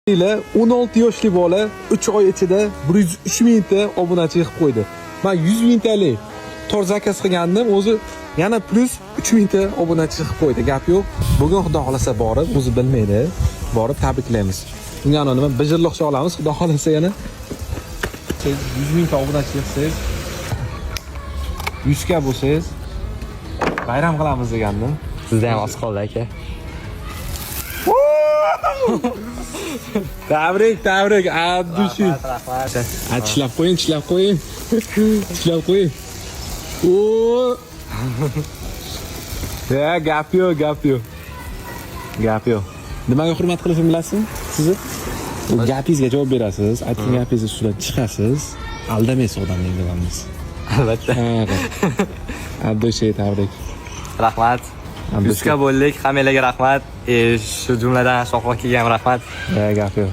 Yili 16 yoshli bola 3 oy ichida 103 mingta obunachi qilib qo'ydi. Men 100 mingtalik tor zakaz qilgandim, o'zi yana plus 3 mingta obunachi qilib qo'ydi. Gap yo'q. Bugun xudo xolasa borib, o'zi bilmaydi, borib tabriklaymiz. Bunga nima bijirliqcha olamiz, xudo xolasa yana 100 mingta obunachi qilsangiz, 100 ga bo'lsangiz bayram qilamiz degandim. Sizda ham oz qoldi aka. Tabrik, Abdushi. Tishlab qo'ying. Tishlab qo'ying. Ya, gap yo'q. Nimaga hurmat qilishni bilasizmi? Sizni gapingizga javob berasiz, aytgan gapingizni ustidan chiqasiz, aldamaysiz odamning bilamiz. Albatta. Abdushi, tabrik. Rahmat. Bizga bo'ldik, hammalarga rahmat. Shu jumladan Shohroqga ham rahmat. Gap yo'q.